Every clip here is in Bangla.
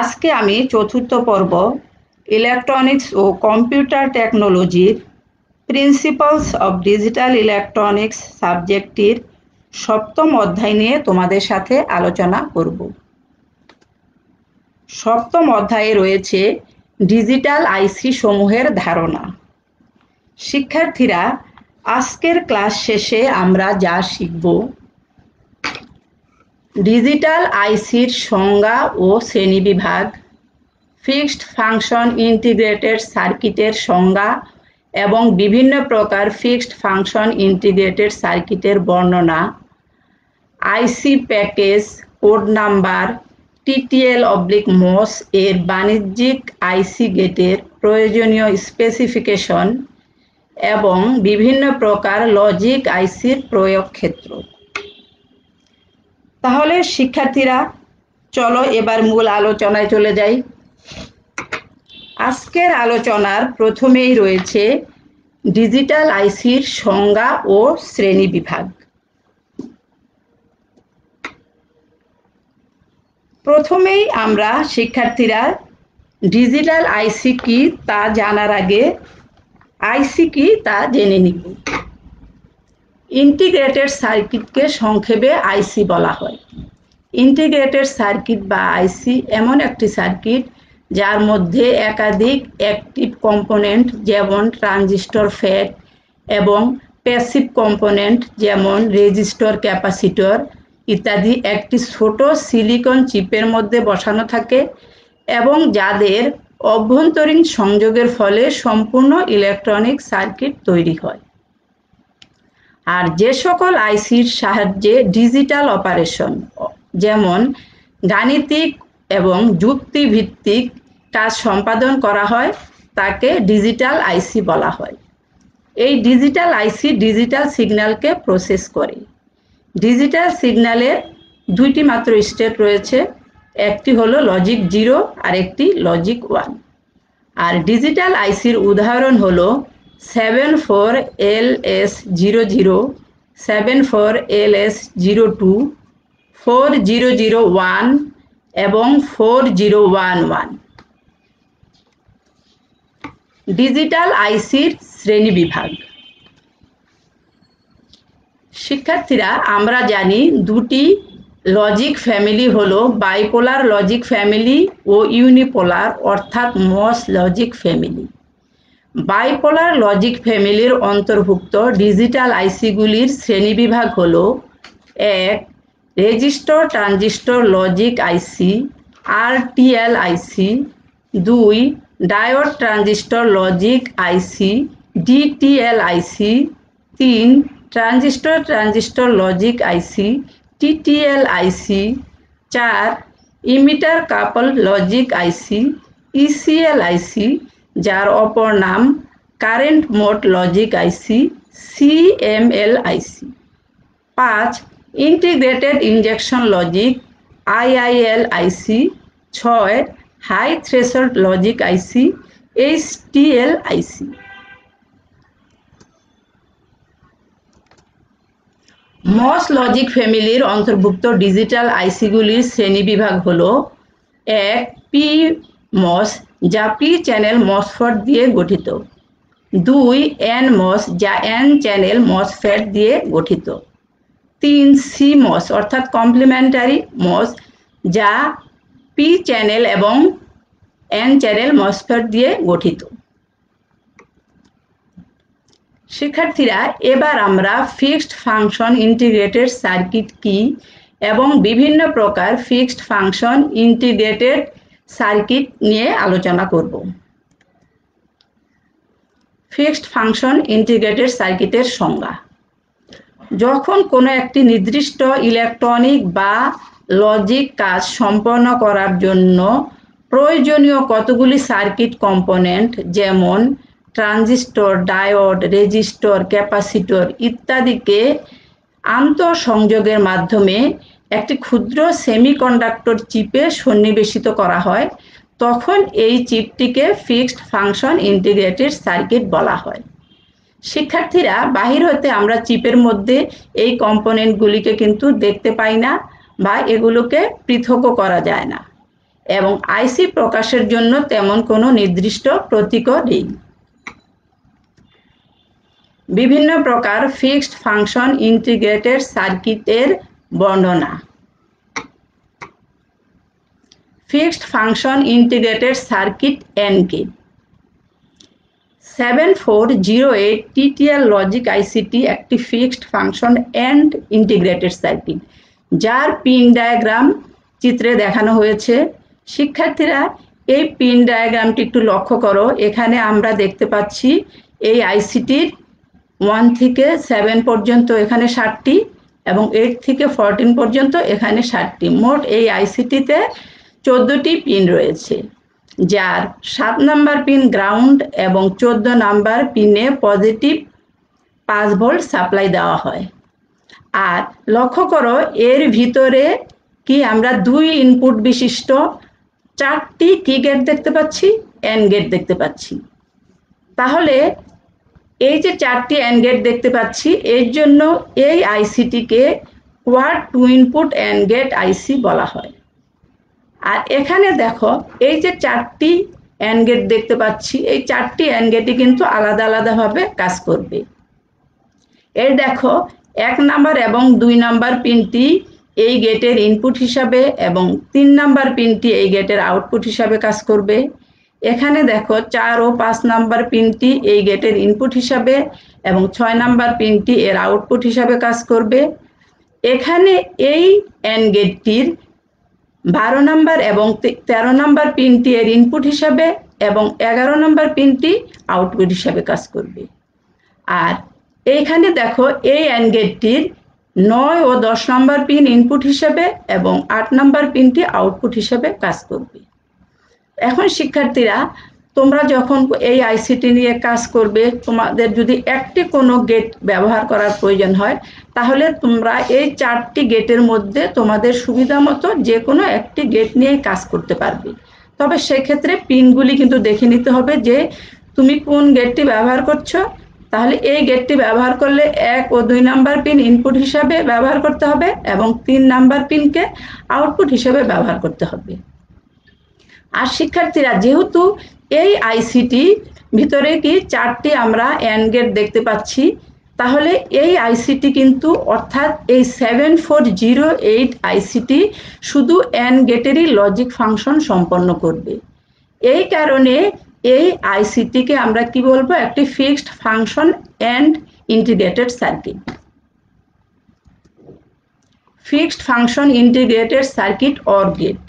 আজকে আমি চতুর্থ পর্ব ইলেকট্রনিক্স ও কম্পিউটার টেকনোলজির প্রিন্সিপালস অব ডিজিটাল ইলেকট্রনিক্স সাবজেক্টটির সপ্তম অধ্যায় নিয়ে তোমাদের সাথে আলোচনা করব। সপ্তম অধ্যায়ে রয়েছে ডিজিটাল আইসি সমূহের ধারণা। শিক্ষার্থীরা, আজকের ক্লাস শেষে আমরা যা শিখব: ডিজিটাল আইসির সংজ্ঞা ও শ্রেণীবিভাগ, ফিক্সড ফাংশন ইন্টিগ্রেটেড সার্কিটের সংজ্ঞা এবং বিভিন্ন প্রকার ফিক্সড ফাংশন ইন্টিগ্রেটেড সার্কিটের বর্ণনা, আইসি প্যাকেজ, কোড নাম্বার, TTL/MOS এর বাণিজ্যিক আইসি গেটের প্রয়োজনীয় স্পেসিফিকেশন এবং বিভিন্ন প্রকার লজিক আইসির প্রয়োগ ক্ষেত্র। তাহলে শিক্ষার্থীরা, চলো এবার মূল আলোচনায় চলে যাই। আজকের আলোচনার প্রথমেই রয়েছে ডিজিটাল আইসির সংজ্ঞা ও শ্রেণীবিভাগ। প্রথমেই আমরা শিক্ষার্থীরা ডিজিটাল আইসি কি তা জানার আগে আইসি কি তা জেনে নিব। ইন্টিগ্রেটেড সার্কিটকে সংক্ষেপে আইসি বলা হয়। ইন্টিগ্রেটেড সার্কিট বা আইসি এমন একটি সার্কিট যার মধ্যে একাধিক অ্যাক্টিভ কম্পোনেন্ট যেমন ট্রানজিস্টর, ফ্যাট এবং প্যাসিভ কম্পোনেন্ট যেমন রেজিস্টর, ক্যাপাসিটর ইত্যাদি একটি ছোট সিলিকন চিপের মধ্যে বসানো থাকে এবং যাদের অভ্যন্তরীণ সংযোগের ফলে সম্পূর্ণ ইলেকট্রনিক সার্কিট তৈরি হয়। আর যে সকল আইসির সাহায্যে ডিজিটাল অপারেশন যেমন গাণিতিক এবং যুক্তিভিত্তিক কাজ সম্পাদন করা হয় তাকে ডিজিটাল আইসি বলা হয়। এই ডিজিটাল আইসি ডিজিটাল সিগন্যালকে প্রসেস করে। ডিজিটাল সিগন্যালের দুইটি মাত্র স্টেট রয়েছে, একটি হলো লজিক 0 আর একটি লজিক 1। আর ডিজিটাল আইসির উদাহরণ হলো 74LS00, 74LS02, 4001 এবং 4011। ডিজিটাল আইসির শ্রেণীবিভাগ। শিক্ষার্থীরা, আমরা জানি দুটি লজিক ফ্যামিলি হলো বাইপোলার লজিক ফ্যামিলি ও ইউনিপোলার অর্থাৎ MOS logic family. Bipolar logic ফ্যামিলির অন্তর্ভুক্ত ডিজিটাল আইসিগুলির শ্রেণীবিভাগ হলো: 1. Resistor transistor logic IC RTL IC, 2. Diode transistor logic IC DTL IC, 3. Transistor logic IC TTL IC, 4. Emitter couple logic IC ECL IC যার অপর নাম current mode logic IC CML IC, 5. Integrated injection logic IIL IC, 6. High threshold logic আইসি HTL আইসি। মস লজিক ফ্যামিলির অন্তর্ভুক্ত ডিজিটাল আইসিগুলির শ্রেণীবিভাগ হলো: 1. PMOS যা P চ্যানেল মসফেট দিয়ে গঠিত, 2. NMOS যা N চ্যানেল মসফেট দিয়ে গঠিত, 3. CMOS অর্থাৎ কমপ্লিমেন্টারি মস যা P চ্যানেল এবং N চ্যানেল মসফেট দিয়ে গঠিত। শিক্ষার্থীরা, এবার আমরা ফিক্সড ফাংশন ইন্টিগ্রেটেড সার্কিট কি এবং বিভিন্ন প্রকার ফিক্সড ফাংশন ইন্টিগ্রেটেড সার্কিট নিয়ে আলোচনা করব। ফিক্সড ফাংশন ইন্টিগ্রেটেড সার্কিটের সংজ্ঞা: যখন কোনো একটি নির্দিষ্ট ইলেকট্রনিক বা লজিক কাজ সম্পন্ন করার জন্য প্রয়োজনীয় কতগুলি সার্কিট কম্পোনেন্ট যেমন ট্রানজিস্টর, ডায়োড, রেজিস্টর, ক্যাপাসিটর ইত্যাদিকে আন্তঃসংযোগের মাধ্যমে একটি ক্ষুদ্র সেমিকন্ডাক্টর চিপে সন্নিবেশিত করা হয়, তখন এই চিপটিকে ফিক্সড ফাংশন ইন্টিগ্রেটেড সার্কিট বলা হয়। শিক্ষার্থীরা, বাহির হতে আমরা চিপের মধ্যে এই কম্পোনেন্টগুলিকে কিন্তু দেখতে পাই না বা এগুলোকে পৃথকও করা যায় না। এবং আইসি প্রকাশের জন্য তেমন কোনো নির্দিষ্ট প্রতীকও নেই। বিভিন্ন প্রকার ফিক্সড ফাংশন ইন্টিগ্রেটেড সার্কিটের বর্ণনা। ফিক্সড ফাংশন ইন্টিগ্রেটেড সার্কিট এনকে 7408 টিটিএল লজিক আইসিটি একটি fixed function and integrated circuit, যার পিন ডায়াগ্রাম চিত্রে দেখানো হয়েছে। শিক্ষার্থীরা এই পিন ডায়াগ্রামটি একটু লক্ষ্য করো। এখানে আমরা দেখতে পাচ্ছি এই আইসিটির 1 থেকে 7 পর্যন্ত এখানে 7টি এবং 8 থেকে 14 পর্যন্ত এখানে 7টি। মোট এই আইসিটিতে 14টি পিন রয়েছে, যার 7 নাম্বার পিন গ্রাউন্ড এবং 14 নাম্বার পিনে পজিটিভ 5 ভোল্ট সাপ্লাই দেওয়া হয়। আর লক্ষ্য করো এর ভিতরে কি আমরা 2 ইনপুট বিশিষ্ট 4টি কি গেট দেখতে পাচ্ছি, এন্ড গেট দেখতে পাচ্ছি। তাহলে এই যে 4টি এন্ড গেট দেখতে পাচ্ছি, এর জন্য এই আইসিটিকে কোয়াড 2 ইনপুট এন্ড গেট আইসি বলা হয়। আর এখানে দেখো এই যে 4টি এন্ড গেট দেখতে পাচ্ছি, এই 4টি এন্ড গেটই কিন্তু আলাদা আলাদাভাবে কাজ করবে। এর দেখো 1 নাম্বার এবং 2 নাম্বার পিনটি এই গেটের ইনপুট হিসাবে এবং 3 নাম্বার পিনটি এই গেটের আউটপুট হিসাবে কাজ করবে। এখানে দেখো 4 ও 5 নাম্বার পিনটি এই গেটের ইনপুট হিসাবে এবং 6 নাম্বার পিনটি এর আউটপুট হিসাবে কাজ করবে। এখানে এই এন্ড গেটটির 12 নাম্বার এবং 13 নাম্বার পিনটি এর ইনপুট হিসাবে এবং 11 নাম্বার পিনটি আউটপুট হিসাবে কাজ করবে। আর এইখানে দেখো এই এন্ড গেটটির 9 ও 10 নাম্বার পিন ইনপুট হিসাবে এবং 8 নাম্বার পিনটি আউটপুট হিসাবে কাজ করবে। এখন শিক্ষার্থীরা তোমরা যখন এই আইসিটি নিয়ে কাজ করবে, তোমাদের যদি একটি কোনো গেট ব্যবহার করার প্রয়োজন হয়, তাহলে তোমরা এই 4টি গেটের মধ্যে তোমাদের সুবিধা মতো যে কোনো একটি গেট নিয়ে কাজ করতে পারবে। তবে সেক্ষেত্রে পিনগুলি কিন্তু দেখে নিতে হবে যে তুমি কোন গেটটি ব্যবহার করছো। তাহলে এই গেটটি ব্যবহার করলে 1 ও 2 নাম্বার পিন ইনপুট হিসাবে ব্যবহার করতে হবে এবং 3 নাম্বার পিনকে আউটপুট হিসেবে ব্যবহার করতে হবে। আর শিক্ষার্থীরা যেহেতু এই আইসিটি ভিতরে কি 4টি আমরা এন্ড গেট দেখতে পাচ্ছি, তাহলে এই আইসিটি কিন্তু অর্থাৎ এই 7408 আইসিটি শুধু এন্ড গেটেরই লজিক ফাংশন সম্পন্ন করবে। এই কারণে এই আইসিটিকে আমরা কি বলবো, একটি fixed function and integrated circuit. Fixed function integrated circuit or gate.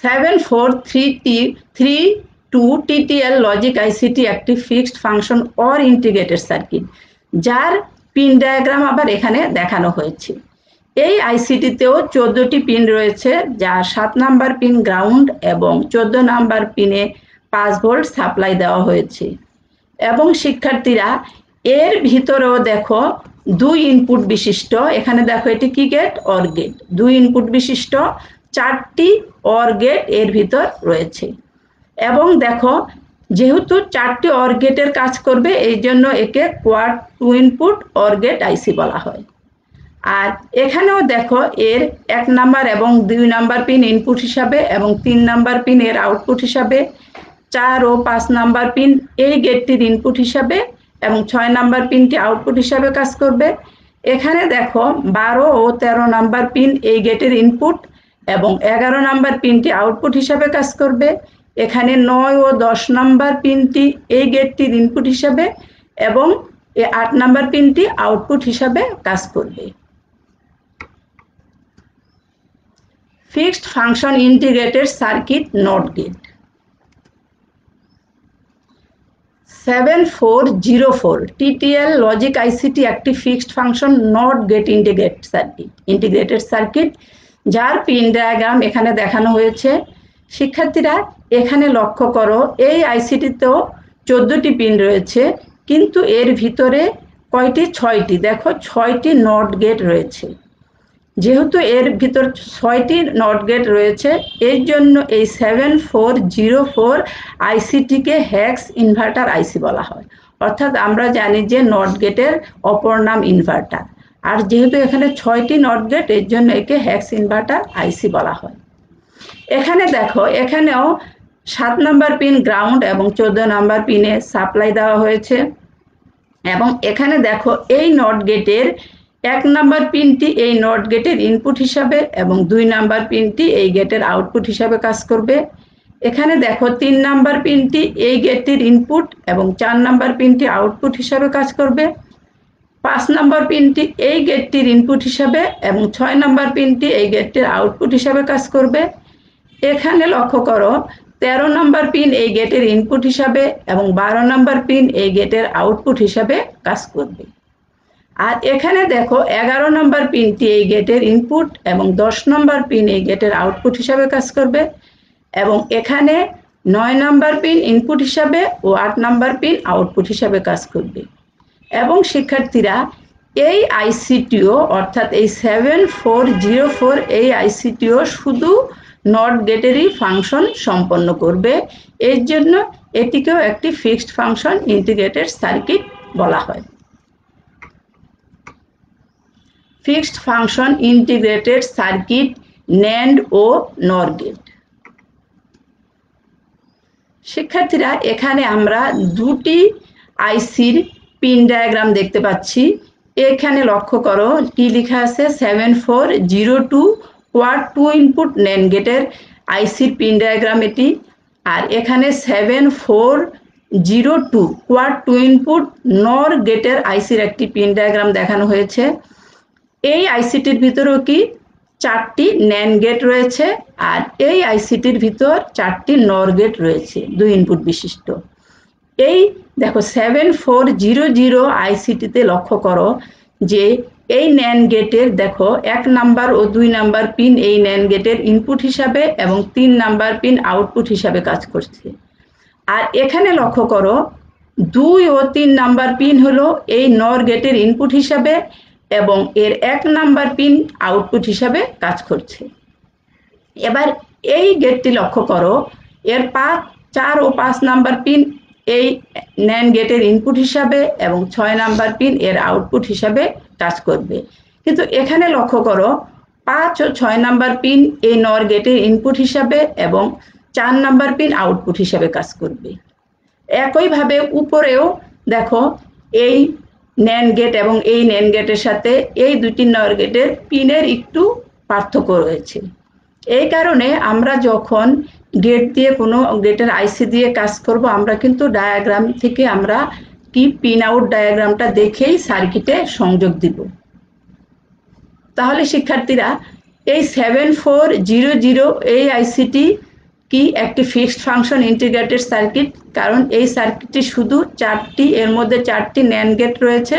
7432 TTL logic আইসিটি একটি fixed function or integrated circuit, যার পিন ডায়াগ্রাম আবার এখানে দেখানো হয়েছে। এই আইসিটিতেও 14টি পিন রয়েছে, যার 7 নাম্বার পিন গ্রাউন্ড এবং 14 নাম্বার পিনে 5 ভোল্ট সাপ্লাই দেওয়া হয়েছে। এবং শিক্ষার্থীরা এর ভিতরেও দেখো 2 ইনপুট বিশিষ্ট, এখানে দেখো এটি কি গেট, অর গেট। 2 ইনপুট বিশিষ্ট 4টি অর গেট এর ভিতর রয়েছে। এবং দেখো যেহেতু 4টি অর গেটের কাজ করবে, এই জন্য একে কোয়াড 2 ইনপুট অর গেট আইসি বলা হয়। আর এখানেও দেখো এর 1 নাম্বার এবং 2 নাম্বার পিন ইনপুট হিসাবে এবং 3 নাম্বার পিন এর আউটপুট হিসাবে, 4 ও 5 নাম্বার পিন এই গেটটির ইনপুট হিসাবে এবং 6 নাম্বার পিনটি আউটপুট হিসাবে কাজ করবে। এখানে দেখো 12 ও 13 নাম্বার পিন এই গেটের ইনপুট এবং 11 নাম্বার পিনটি আউটপুট হিসাবে কাজ করবে। এখানে 9 ও 10 নাম্বার পিনটি এই গেটটির ইনপুট হিসাবে এবং 8 নাম্বার পিনটি আউটপুট হিসাবে কাজ করবে। Fixed function integrated circuit not gate. 7404 TTL logic আইসিটি একটি fixed function not gate integrated circuit, যার পিন ডায়াগ্রাম এখানে দেখানো হয়েছে। শিক্ষার্থীরা এখানে লক্ষ্য করো এই আইসিটিতেও 14টি পিন রয়েছে, কিন্তু এর ভিতরে কয়টি, 6টি। দেখো 6টি নট গেট রয়েছে। যেহেতু এর ভিতর 6টি নট গেট রয়েছে, এর জন্য এই 7404 আইসিটিকে হ্যাক্স ইনভার্টার আইসি বলা হয়। অর্থাৎ আমরা জানি যে নট গেটের অপর নাম ইনভার্টার। আর যেহেতু এখানে 6টি নট গেট, এর জন্য একে হেক্স ইনভার্টার আইসি বলা হয়। এখানে দেখো, এখানেও 7 নম্বর পিন গ্রাউন্ড এবং 14 নম্বর পিনে সাপ্লাই দেওয়া হয়েছে। এবং এখানে দেখো, এই নট গেটের 1 নম্বর পিনটি এই নট গেটের ইনপুট হিসাবে এবং 2 নম্বর পিনটি এই গেটের আউটপুট হিসাবে কাজ করবে। এখানে দেখো, 3 নম্বর পিনটি এই গেটটির ইনপুট এবং 4 নম্বর পিনটি আউটপুট হিসাবে কাজ করবে। 5 নম্বর পিনটি এই গেটটির ইনপুট হিসাবে এবং 6 নম্বর পিনটি এই গেটটির আউটপুট হিসাবে কাজ করবে। এখানে লক্ষ্য করো, 13 নম্বর পিন এই গেটের ইনপুট হিসাবে এবং 12 নম্বর পিন এই গেটের আউটপুট হিসাবে কাজ করবে। আর এখানে দেখো, 11 নম্বর পিনটি এই গেটের ইনপুট এবং 10 নম্বর পিন এই গেটের আউটপুট হিসাবে কাজ করবে। এবং এখানে 9 নম্বর পিন ইনপুট হিসাবে ও 8 নম্বর পিন আউটপুট হিসাবে কাজ করবে। এবং শিক্ষার্থীরা, এই আইসিটিও অর্থাৎ এই 7404 এই আইসিটিও শুধু নট গেটেরই ফাংশন সম্পন্ন করবে। এর জন্য এটিকেও একটি ফিক্সড ফাংশন ইন্টিগ্রেটেড সার্কিট বলা হয়। Fixed function integrated circuit, NAND ও নর গেট। শিক্ষার্থীরা, এখানে আমরা দুটি আইসির পিন ডায়াগ্রাম দেখতে পাচ্ছি। এখানে লক্ষ্য করো কি লেখা আছে, 7402 কোয়াড 2 ইনপুট ন্যান্ড গেটের আইসির পিন ডায়াগ্রাম এটি। আর এখানে 7402 কোয়াড 2 ইনপুট নর গেটের আইসির একটি পিন ডায়াগ্রাম দেখানো হয়েছে। এই আইসিটির ভিতরেও কি 4টি ন্যান্ড গেট রয়েছে, আর এই আইসিটির ভিতর 4টি নর গেট রয়েছে 2 ইনপুট বিশিষ্ট। এই দেখো, 7400 আইসিটিতে লক্ষ্য করো যে এই ন্যান্ড গেটের দেখো 1 নাম্বার ও 2 নাম্বার পিন এই ন্যান্ড গেটের ইনপুট হিসাবে এবং 3 নাম্বার পিন আউটপুট হিসাবে কাজ করছে। আর এখানে লক্ষ্য করো, 2 ও 3 নাম্বার পিন হলো এই নর গেটের ইনপুট হিসাবে এবং এর 1 নাম্বার পিন আউটপুট হিসাবে কাজ করছে। এবার এই গেটটি লক্ষ্য করো, এর 4 ও 5 নাম্বার পিন এই ন্যান্ড গেটের ইনপুট হিসাবে এবং 6 নাম্বার পিন এর আউটপুট হিসাবে কাজ করবে। কিন্তু এখানে লক্ষ্য করো, 5 ও 6 নাম্বার পিন এই নর গেটের ইনপুট হিসাবে এবং 4 নাম্বার পিন আউটপুট হিসাবে কাজ করবে। একইভাবে উপরেও দেখো, এই ন্যান্ড গেট এবং এই ন্যান্ড গেটের সাথে এই দুটি নর গেটের পিনের একটু পার্থক্য রয়েছে। এই কারণে আমরা যখন গেট দিয়ে কোনো গেটের আইসি দিয়ে কাজ করব, আমরা কিন্তু ডায়াগ্রাম থেকে আমরা কি পিন আউট ডায়াগ্রামটা দেখেই সার্কিটে সংযোগ দিব। তাহলে শিক্ষার্থীরা, এই 7400 এই আইসিটি কি একটি ফিক্সড ফাংশন ইন্টিগ্রেটেড সার্কিট, কারণ এই সার্কিটটি শুধু 4টি, এর মধ্যে 4টি ন্যান্ড গেট রয়েছে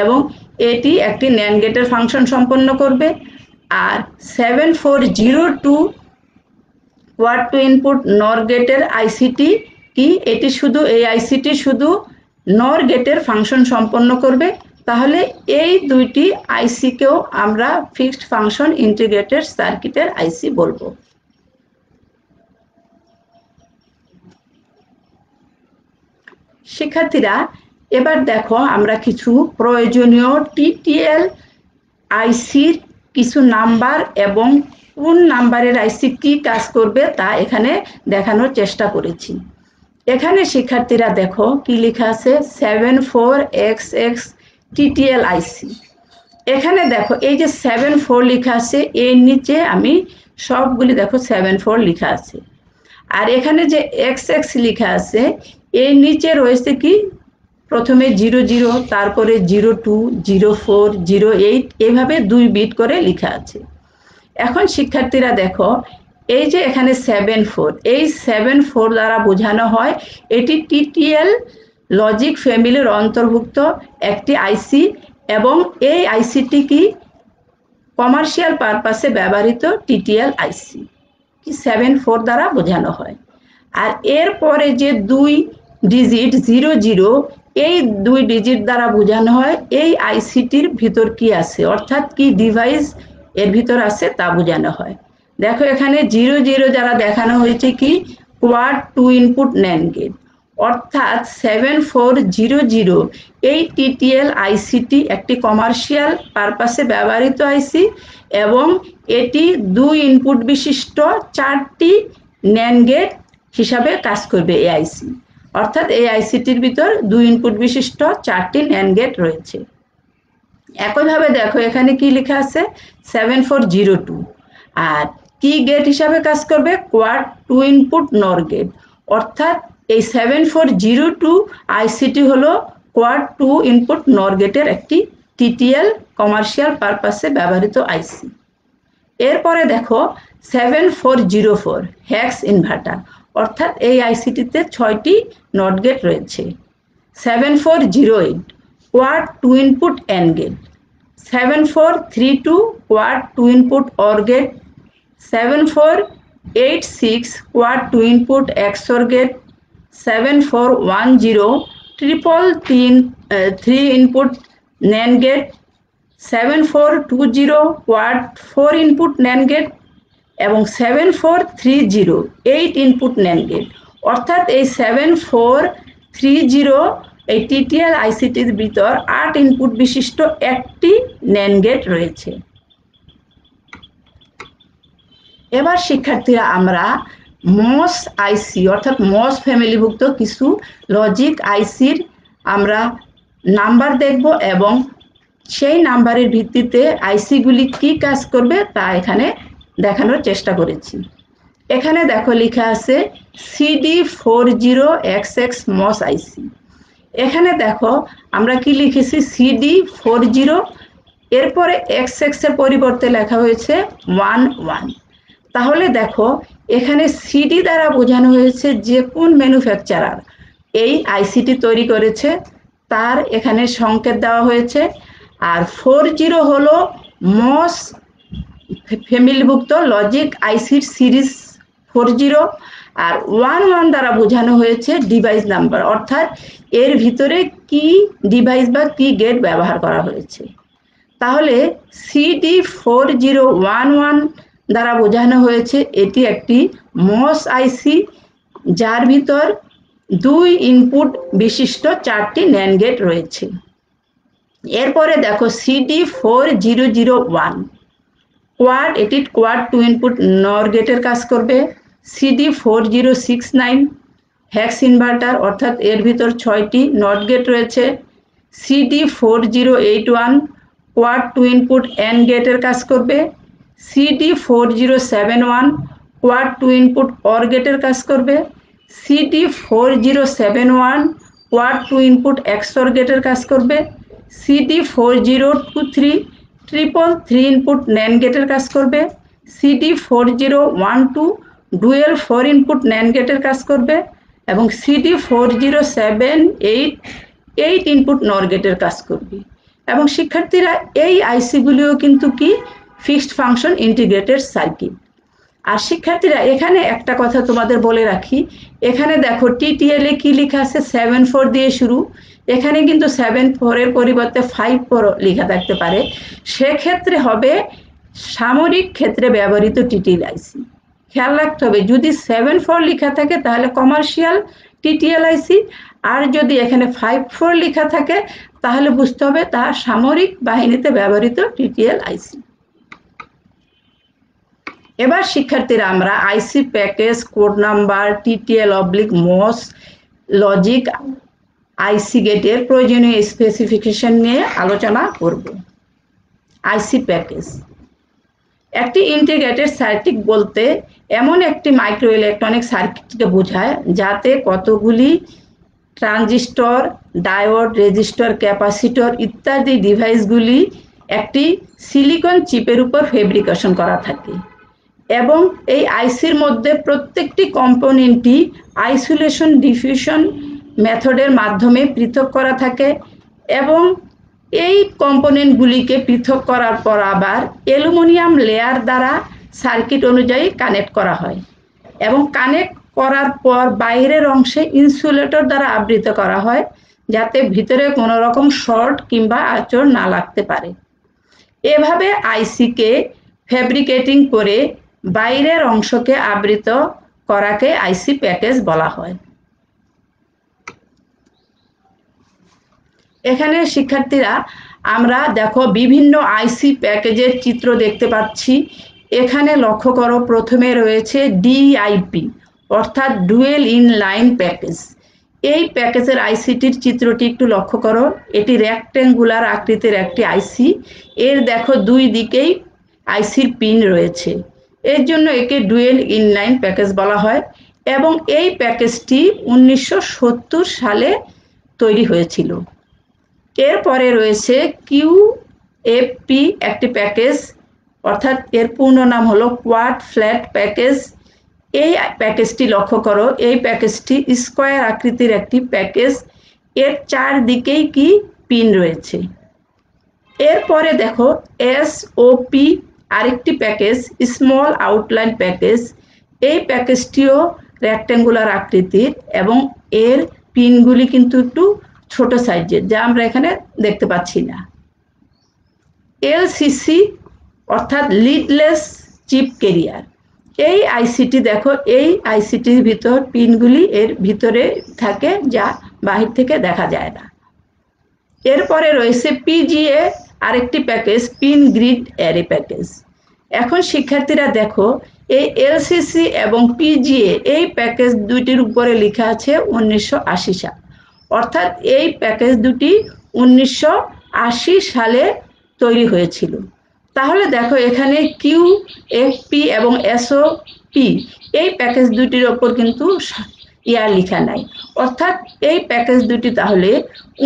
এবং এটি একটি ন্যান্ড গেটের ফাংশন সম্পন্ন করবে। আর 7402 কোয়াড 2 ইনপুট নর গেটের আইসিটি কি, এটি শুধু এই আইসিটি শুধু নর গেটের ফাংশন সম্পন্ন করবে। তাহলে এই দুইটি আইসিকেও আমরা ফিক্সড ফাংশন ইন্টিগ্রেটেড সার্কিটের আইসি বলবো। শিক্ষার্থীরা, এবার দেখো, আমরা কিছু প্রয়োজনীয় টিটিএল আইসির কিছু নাম্বার এবং কোন নাম্বারের আইসি কি কাজ করবে তা এখানে দেখানোর চেষ্টা করেছি। এখানে শিক্ষার্থীরা দেখো কি লেখা আছে, 74XX টিটিএল আইসি। এখানে দেখো এই যে 74 লেখা আছে, এর নিচে আমি সবগুলি দেখো 74 লেখা আছে। আর এখানে যে XX লেখা আছে, এর নিচে রয়েছে কি প্রথমে 00, তারপরে 02, 04, 08 এভাবে 2 বিট করে লেখা আছে। এখন শিক্ষার্থীরা দেখো, এই যে এখানে 74, এই 74 দ্বারা বোঝানো হয় এটি টিটিএল লজিক ফ্যামিলির অন্তর্ভুক্ত একটি আইসি এবং এই আইসিটি কি কমার্শিয়াল পারপাসে ব্যবহৃত টিটিএল আইসি কি 74 দ্বারা বোঝানো হয়। আর এরপরে যে 2 ডিজিট 00, এই 2 ডিজিট দ্বারা বোঝানো হয় এই আইসিটির ভিতর কি আছে, অর্থাৎ কি ডিভাইস এর ভিতর আছে তা বোঝানো হয়। দেখো এখানে 00 যারা দেখানো হয়েছে কি কোয়াড 2 ইনপুট ন্যান্ড গেট, অর্থাৎ 7400 এই টিটিএল আইসিটি একটি কমার্শিয়াল পারপাসে ব্যবহৃত আইসি এবং এটি 2 ইনপুট বিশিষ্ট 4টি ন্যান্ড গেট হিসাবে কাজ করবে এই আইসি। অর্থাৎ এই আইসিটির ভিতর 2 ইনপুট বিশিষ্ট 4টি ন্যান্ড গেট রয়েছে। একইভাবে দেখো এখানে কি লেখা আছে 7402 আর কি গেট হিসাবে কাজ করবে কোয়াড 2 ইনপুট নর গেট। অর্থাৎ এই 7402 আইসিটি হলো কোয়াড 2 ইনপুট নর গেটের একটি টিটিএল কমার্শিয়াল পারপাসে ব্যবহৃত আইসি। এরপরে দেখো 7404 হেক্স ইনভার্টার। অর্থাৎ এই আইসিটিতে 6টি নট গেট রয়েছে। 7408 quad 2 input AND gate. 7432 quad 2 input OR gate. 7486 quad 2 input XOR gate. 7410 triple 3 input NAND gate. 7420 quad 4 input NAND gate এবং 7430 8 ইনপুট NAND গেট। অর্থাৎ এই 7430 এই টিটিএল আইসিটির ভিতর 8 ইনপুট বিশিষ্ট একটি NAND গেট রয়েছে। এবার শিক্ষার্থীরা আমরা মস আইসি অর্থাৎ মস ফ্যামিলিভুক্ত কিছু লজিক আইসির আমরা নাম্বার দেখব এবং সেই নাম্বারের ভিত্তিতে আইসিগুলি কি কাজ করবে তা এখানে দেখানোর চেষ্টা করেছি। এখানে দেখো লেখা আছে CD40XX মস আইসি। এখানে দেখো আমরা কি লিখেছি CD40 এরপরে XX এর পরিবর্তে লেখা হয়েছে 11। তাহলে দেখো এখানে সিডি দ্বারা বোঝানো হয়েছে যে কোন ম্যানুফ্যাকচারার এই আইসিটি তৈরি করেছে তার এখানে সংকেত দেওয়া হয়েছে। আর 40 হলো মস ফ্যামিলিভুক্ত লজিক আইসির সিরিজ 40 আর 11 দ্বারা বোঝানো হয়েছে ডিভাইস নাম্বার অর্থাৎ এর ভিতরে কি ডিভাইস বা কি গেট ব্যবহার করা হয়েছে। তাহলে CD4011 দ্বারা বোঝানো হয়েছে এটি একটি মস আইসি যার ভিতর 2 ইনপুট বিশিষ্ট 4টি NAND গেট রয়েছে। এরপরে দেখো CD4001 কোয়াড এটি কোয়াড 2 ইনপুট নর গেটের কাজ করবে। CD4069 হেক্স ইনভার্টার অর্থাৎ এর ভিতর 6টি নট গেট রয়েছে। CD4081 কোয়াড 2 ইনপুট এন্ড গেটের কাজ করবে। CD4071 কোয়াড 2 ইনপুট অর গেটের কাজ করবে। CD4071 কোয়াড 2 ইনপুট XOR গেটের কাজ করবে। CD4023 ট্রিপল 3 ইনপুট NAND গেটের কাজ করবে। CD4012 ডুয়েল 4 ইনপুট NAND গেটের কাজ করবে এবং CD4078 8 ইনপুট নর গেটের কাজ করবে। এবং শিক্ষার্থীরা এই আইসিগুলিও কিন্তু কি ফিক্সড ফাংশন ইন্টিগ্রেটেড সার্কিট। আর শিক্ষার্থীরা এখানে একটা কথা তোমাদের বলে রাখি, এখানে দেখো টিটিএল এ কি লেখা আছে 74 দিয়ে শুরু, এখানে কিন্তু 74 এর পরিবর্তে 54 লেখা থাকতে পারে, সেক্ষেত্রে হবে সামরিক ক্ষেত্রে ব্যবহৃত টিটিএল আইসি। খেয়াল রাখতে হবে যদি 74 লেখা থাকে তাহলে কমার্শিয়াল টিটিএল আইসি, আর যদি এখানে 54 লেখা থাকে তাহলে বুঝতে হবে তা সামরিক বাহিনীতে ব্যবহৃত টিটিএল আইসি। এবার শিক্ষার্থীরা আমরা IC package, code number, TTL/MOS logic IC গেটের প্রয়োজনীয় স্পেসিফিকেশন নিয়ে আলোচনা করব। আইসি প্যাকেজ একটি ইন্টিগ্রেটেড সার্কিট বলতে এমন একটি মাইক্রো ইলেকট্রনিক সার্কিটকে বোঝায় যাতে কতগুলি ট্রানজিস্টর, ডায়োড, রেজিস্টর, ক্যাপাসিটর ইত্যাদি ডিভাইসগুলি একটি সিলিকন চিপের উপর ফেব্রিকেশন করা থাকে এবং এই আইসির মধ্যে প্রত্যেকটি কম্পোনেন্টই আইসোলেশন ডিফিউশন মেথডের মাধ্যমে পৃথক করা থাকে এবং এই কম্পোনেন্টগুলিকে পৃথক করার পর আবার অ্যালুমিনিয়াম লেয়ার দ্বারা সার্কিট অনুযায়ী কানেক্ট করা হয় এবং কানেক্ট করার পর বাইরের অংশে ইনসুলেটর দ্বারা আবৃত করা হয় যাতে ভিতরে কোনো রকম শর্ট কিংবা আঁচড় না লাগতে পারে। এভাবে আইসিকে ফেব্রিকেটিং করে বাইরের অংশকে আবৃত করাকে আইসি প্যাকেজ বলা হয়। এখানে শিক্ষার্থীরা আমরা দেখো বিভিন্ন আইসি প্যাকেজের চিত্র দেখতে পাচ্ছি। এখানে লক্ষ্য করো, প্রথমে রয়েছে ডিআইপি অর্থাৎ ডুয়েল ইন লাইন প্যাকেজ। এই প্যাকেজের আইসিটির চিত্রটি একটু লক্ষ্য করো। এটি রেক্ট্যাঙ্গুলার আকৃতির একটি আইসি। এর দেখো দুই দিকেই আইসির পিন রয়েছে, এর জন্য একে ডুয়েল ইনলাইন প্যাকেজ বলা হয়। এবং এই প্যাকেজটি 1970 সালে তৈরি হয়েছিল। এরপরে রয়েছে কিউএফপি একটি প্যাকেজ, অর্থাৎ এর পূর্ণ নাম হলো কোয়াড ফ্ল্যাট প্যাকেজ। এই প্যাকেজটি লক্ষ্য করো, এই প্যাকেজটি স্কোয়ার আকৃতির একটি প্যাকেজ। এর চারদিকেই কি পিন রয়েছে। এরপরে দেখো এসওপি আরেকটি প্যাকেজ, স্মল আউটলাইন প্যাকেজ। এই প্যাকেজটিও রেক্ট্যাঙ্গুলার আকৃতির এবং এর পিনগুলি কিন্তু একটু ছোট সাইজের, যা আমরা এখানে দেখতে পাচ্ছি না। এলসিসি অর্থাৎ লিডলেস চিপ ক্যারিয়ার। এই আইসিটি দেখো, এই আইসিটির ভিতর পিনগুলি এর ভিতরে থাকে, যা বাহির থেকে দেখা যায় না। এরপরে রয়েছে পিজিএ আরেকটি package, pin grid array package. এখন শিক্ষার্থীরা দেখো, এই এলসিসি এবং পিজিএ এই প্যাকেজ দুটির উপরে লেখা আছে 1980 সাল, অর্থাৎ এই প্যাকেজ দুটি 1980 সালে তৈরি হয়েছিল। তাহলে দেখো এখানে কিউএফপি এবং এসওপি এই প্যাকেজ দুটির ওপর কিন্তু ইয়ার লেখা নাই, অর্থাৎ এই প্যাকেজ দুটি তাহলে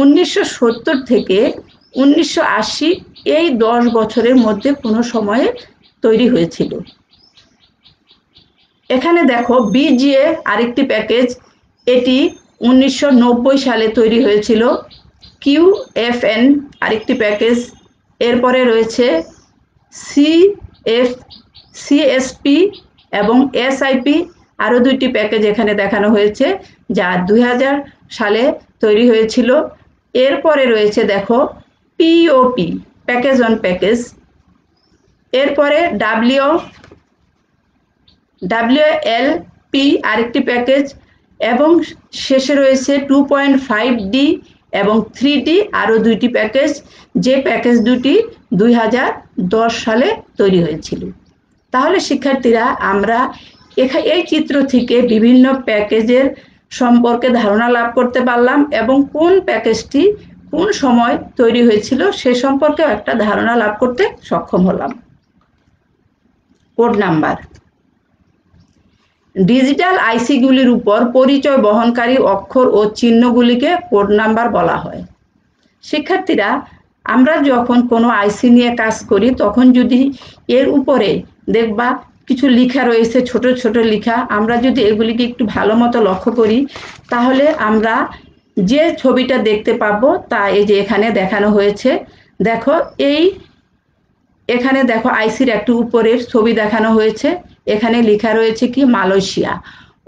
1970 থেকে 1980 এই 10 বছরের মধ্যে কোনো সময়ে তৈরি হয়েছিল। এখানে দেখো বিজিএ আরেকটি প্যাকেজ, এটি 1990 সালে তৈরি হয়েছিল। কিউএফএন আরেকটি প্যাকেজ। এরপরে রয়েছে সিএসপি এবং এসআইপি আরও দুইটি প্যাকেজ এখানে দেখানো হয়েছে, যা 2000 সালে তৈরি হয়েছিল। এরপরে রয়েছে দেখো পিওপি প্যাকেজ অন প্যাকেজ। এরপরে ডাব্লিউএলপি আরেকটি প্যাকেজ এবং শেষে রয়েছে 2.5D এবং 3D আরও দুইটি প্যাকেজ, যে প্যাকেজ দুটি 2010 সালে তৈরি হয়েছিল। তাহলে শিক্ষার্থীরা আমরা এই চিত্র থেকে বিভিন্ন প্যাকেজের সম্পর্কে ধারণা লাভ করতে পারলাম এবং কোন প্যাকেজটি কোন সময় তৈরি হয়েছিল সে সম্পর্কে একটা ধারণা লাভ করতে সক্ষম হলাম। Code number. ডিজিটাল আইসিগুলির উপর পরিচয় বহনকারী অক্ষর ও চিহ্নগুলিকে কোড নাম্বার বলা হয়। শিক্ষার্থীরা আমরা যখন কোনো আইসি নিয়ে কাজ করি তখন যদি এর উপরে দেখবা কিছু লেখা রয়েছে, ছোট ছোট লেখা, আমরা যদি এগুলিকে একটু ভালো মতো লক্ষ্য করি তাহলে আমরা যে ছবিটা দেখতে পাবো তা এই যে এখানে দেখানো হয়েছে। দেখো এখানে দেখো আইসির একটু উপরের ছবি দেখানো হয়েছে, এখানে লেখা রয়েছে কি মালয়েশিয়া,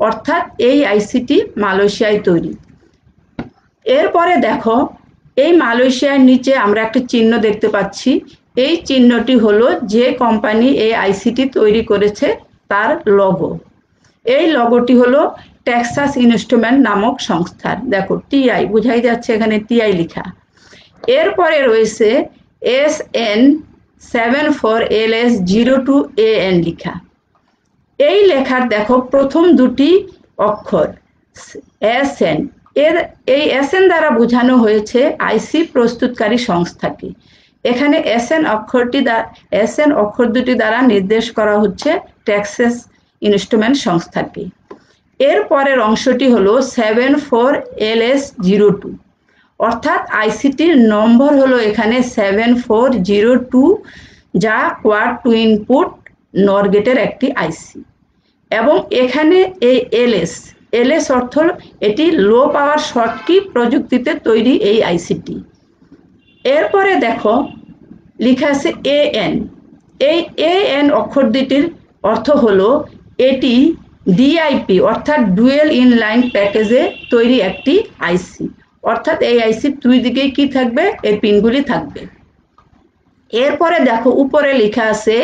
অর্থাৎ এই আইসিটি মালয়েশিয়ায় তৈরি। এরপরে দেখো এই মালয়েশিয়ার নিচে আমরা একটা চিহ্ন দেখতে পাচ্ছি, এই চিহ্নটি হলো যে কোম্পানি এই আইসিটি তৈরি করেছে তার লোগো। এই লোগোটি হলো টেক্সাস ইনস্ট্রুমেন্ট নামক সংস্থার। দেখো টিআই বোঝাই যাচ্ছে, এখানে টিআই লেখা। এরপরে রয়েছে SN74LS02AN লেখা। এই লেখার দেখো প্রথম দুটি অক্ষর SN, এই SN দ্বারা বোঝানো হয়েছে আইসি প্রস্তুতকারী সংস্থাকে। এখানে SN অক্ষর দুটি দ্বারা নির্দেশ করা হচ্ছে টেক্সাস ইনস্ট্রুমেন্ট সংস্থাকে। এর পরের অংশটি হলো 74LS02, অর্থাৎ আইসিটির নম্বর হলো এখানে 7402, যা কোয়াড টু ইনপুট নর গেটের একটি আইসি। এবং এখানে এই এলএস অর্থ এটি লো পাওয়ার শর্টকি প্রযুক্তিতে তৈরি এই আইসিটি। এরপরে দেখো লেখা আছে AN। এই AN অক্ষর দুটির অর্থ হলো এটি ডিআইপি অর্থাৎ ডুয়েল ইনলাইন প্যাকেজে তৈরি একটি আইসি, অর্থাৎ এই আইসির দুই দিকেই কি থাকবে, এই পিনগুলি থাকবে। এরপরে দেখো উপরে লেখা আছে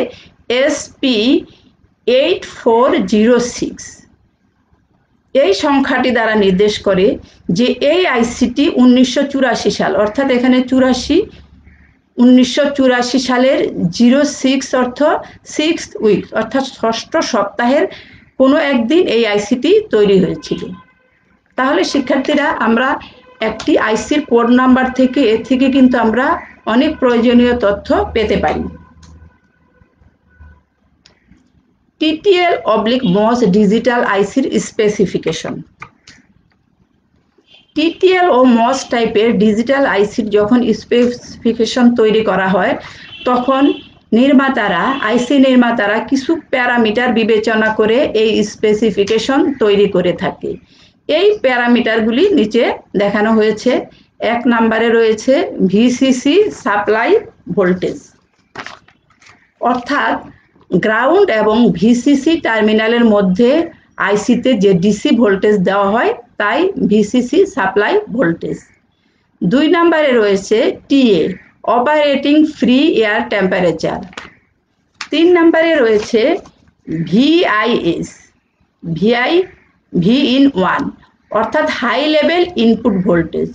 SP8406। এই সংখ্যাটি দ্বারা নির্দেশ করে যে এই আইসিটি 1984 সাল, অর্থাৎ এখানে 1984 সালের 06 অর্থ 6th উইক, অর্থাৎ 6ষ্ঠ সপ্তাহের কোনো একদিন এই আইসিটি তৈরি হয়েছিল। তাহলে শিক্ষার্থীরা, আমরা একটি আইসির কোড নাম্বার থেকে কিন্তু আমরা অনেক প্রয়োজনীয় তথ্য পেতে পারি। TTL/MOS ডিজিটাল আইসির স্পেসিফিকেশন। TTL ও MOS টাইপের ডিজিটাল আইসির যখন স্পেসিফিকেশন তৈরি করা হয়, তখন আইসি নির্মাতারা কিছু প্যারামিটার বিবেচনা করে এই স্পেসিফিকেশন তৈরি করে থাকে। এই প্যারামিটারগুলি নিচে দেখানো হয়েছে। 1 নম্বরে রয়েছে ভিসিসি সাপ্লাই ভোল্টেজ, অর্থাৎ গ্রাউন্ড এবং ভিসিসি টার্মিনালের মধ্যে আইসিতে যে ডিসি ভোল্টেজ দেওয়া হয় তাই ভিসিসি সাপ্লাই ভোল্টেজ। 2 নম্বরে রয়েছে TA, operating free air temperature. 3 নম্বরে রয়েছে ভিআইএস, VIN1, অর্থাৎ হাই লেভেল ইনপুট ভোল্টেজ,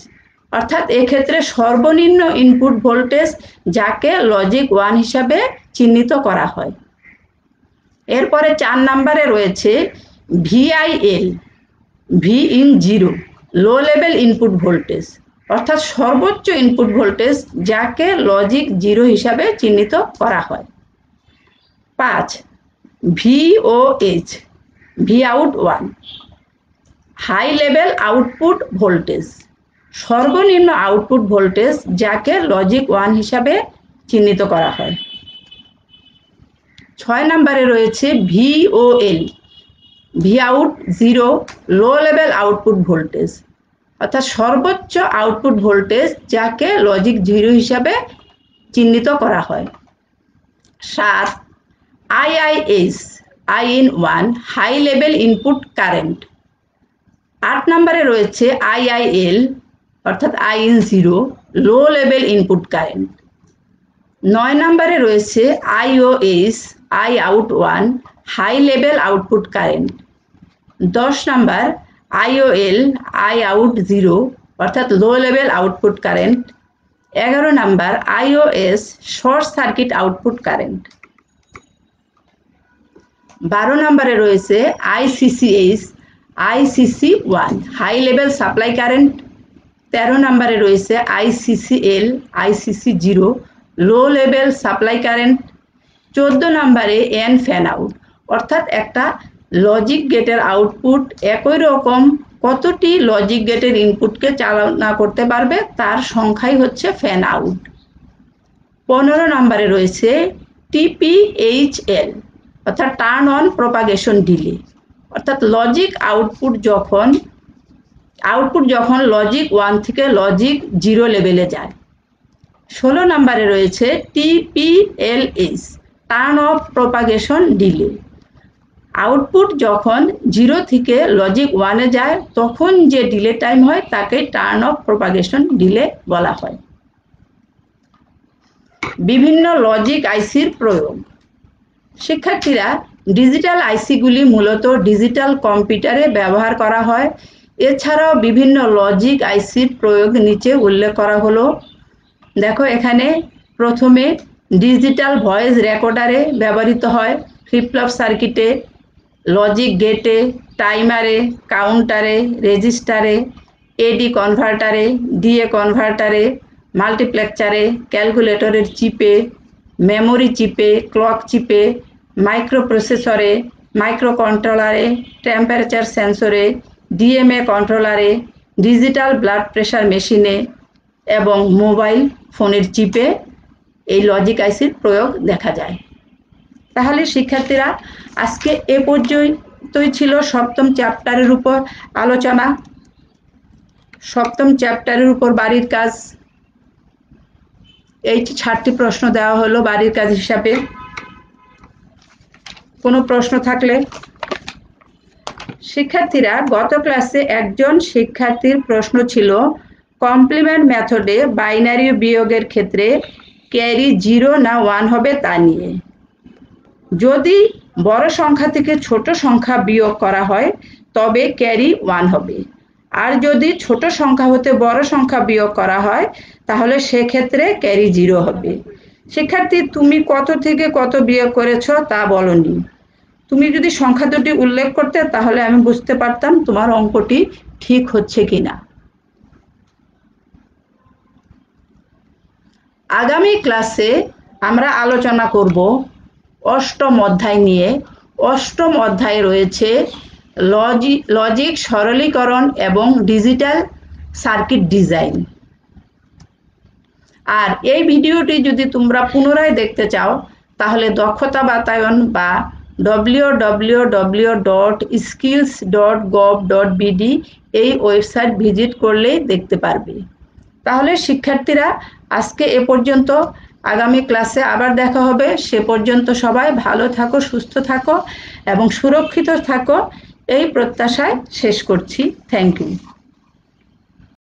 অর্থাৎ এক্ষেত্রে সর্বনিম্ন ইনপুট ভোল্টেজ যাকে লজিক 1 হিসাবে চিহ্নিত করা হয়। এরপরে 4 নম্বরে রয়েছে VIL, VIN0, low level input voltage, অর্থাৎ সর্বোচ্চ ইনপুট ভোল্টেজ যাকে লজিক 0 হিসাবে চিহ্নিত করা হয়। 5 VOH, Vout1, high level output voltage, সর্বনিম্ন আউটপুট ভোল্টেজ যাকে লজিক 1 হিসাবে চিহ্নিত করা হয়। 6 নম্বরে রয়েছে VOL, Vout0, লো লেভেল আউটপুট ভোল্টেজ, অর্থাৎ সর্বোচ্চ আউটপুট ভোল্টেজ যাকে লজিক 0 হিসাবে চিহ্নিত করা হয়। 7 IIS, IN1, high level input current. 8 নম্বরে রয়েছে IIL, অর্থাৎ IN0, low level input current. 9 নম্বরে রয়েছে IOS, Iout1, high level output current. 10 নম্বর IOL, Iout0, অর্থাৎ লো লেভেল আউটপুট কারেন্ট। 11 নম্বর IOS, short circuit output current. 12 নম্বরে রয়েছে ICCS, ICC1, high level supply current. 13 নম্বরে রয়েছে ICCL, ICC0, low level supply current. 14 নম্বরে এন ফ্যান আউট, অর্থাৎ একটা লজিক গেটের আউটপুট একই রকম কতটি লজিক গেটের ইনপুটকে চালনা করতে পারবে তার সংখ্যাই হচ্ছে ফ্যান আউট। 15 নম্বরে রয়েছে TPHL, অর্থাৎ টার্ন অন প্রপাগেশন ডিলে, অর্থাৎ লজিক আউটপুট যখন লজিক 1 থেকে লজিক 0 লেভেলে যায়। 16 নম্বরে রয়েছে TPLS, turn off propagation delay, output যখন 0 থেকে লজিক 1-এ যায় তখন যে ডিলে টাইম হয় তাকে টার্ন অফ প্রপাগেশন ডিলে বলা হয়। বিভিন্ন লজিক আইসির প্রয়োগ। শিক্ষার্থীরা, ডিজিটাল আইসিগুলি মূলত ডিজিটাল কম্পিউটারে ব্যবহার করা হয়। এছাড়াও বিভিন্ন লজিক আইসির প্রয়োগ নিচে উল্লেখ করা হলো। দেখো, এখানে প্রথমে ডিজিটাল ভয়েস রেকর্ডারে ব্যবহৃত হয়, ফ্লিপ ফ্লপ সার্কিটে, লজিক গেটে, টাইমারে, কাউন্টারে, রেজিস্টারে, এডি কনভার্টারে, ডিএ কনভার্টারে, মাল্টিপ্লেক্সারে, ক্যালকুলেটরের চিপে, মেমোরি চিপে, ক্লক চিপে, মাইক্রো প্রসেসরে, মাইক্রো কন্ট্রোলারে, টেম্পারেচার সেন্সরে, ডিএমএ কন্ট্রোলারে, ডিজিটাল ব্লাড প্রেশার মেশিনে এবং মোবাইল ফোনের চিপে এই লজিক আইসির প্রয়োগ দেখা যায়। তাহলে শিক্ষার্থীরা, আজকে এ পর্যন্তই ছিল সপ্তম চ্যাপ্টারের উপর আলোচনা। সপ্তম চ্যাপ্টারের উপর বাড়ির কাজ, এই 6টি প্রশ্ন দেওয়া হলো বাড়ির কাজ হিসাবে। কোনো প্রশ্ন থাকলে? শিক্ষার্থীরা, গত ক্লাসে একজন শিক্ষার্থীর প্রশ্ন ছিল কমপ্লিমেন্ট মেথডে বাইনারি বিয়োগের ক্ষেত্রে ক্যারি 0 না 1 হবে তা নিয়ে। যদি বড় সংখ্যা থেকে ছোট সংখ্যা বিয়োগ করা হয় তবে ক্যারি 1 হবে। আর যদি ছোট সংখ্যা হতে বড় সংখ্যা বিয়োগ করা হয় তাহলে সেক্ষেত্রে ক্যারি 0 হবে। শিক্ষার্থী, তুমি কত থেকে কত বিয়োগ করেছো তা বলনি। তুমি যদি সংখ্যা দুটি উল্লেখ করতে তাহলে আমি বুঝতে পারতাম তোমার অঙ্কটি ঠিক হচ্ছে কিনা। আগামী ক্লাসে আমরা আলোচনা করব অষ্টম অধ্যায় নিয়ে। অষ্টম অধ্যায়ে রয়েছে লজিক সরলীকরণ এবং ডিজিটাল সার্কিট ডিজাইন। আর এই ভিডিওটি যদি তোমরা পুনরায় দেখতে চাও তাহলে দক্ষতা বাতায়ন বা www.skills.gov.bd এই ওয়েবসাইট ভিজিট করলেই দেখতে পারবে। তাহলে শিক্ষার্থীরা, আজকে এ পর্যন্ত। আগামী ক্লাসে আবার দেখা হবে। সে পর্যন্ত সবাই ভালো থাকো, সুস্থ থাকো এবং সুরক্ষিত থাকো, এই প্রত্যাশায় শেষ করছি। Thank you.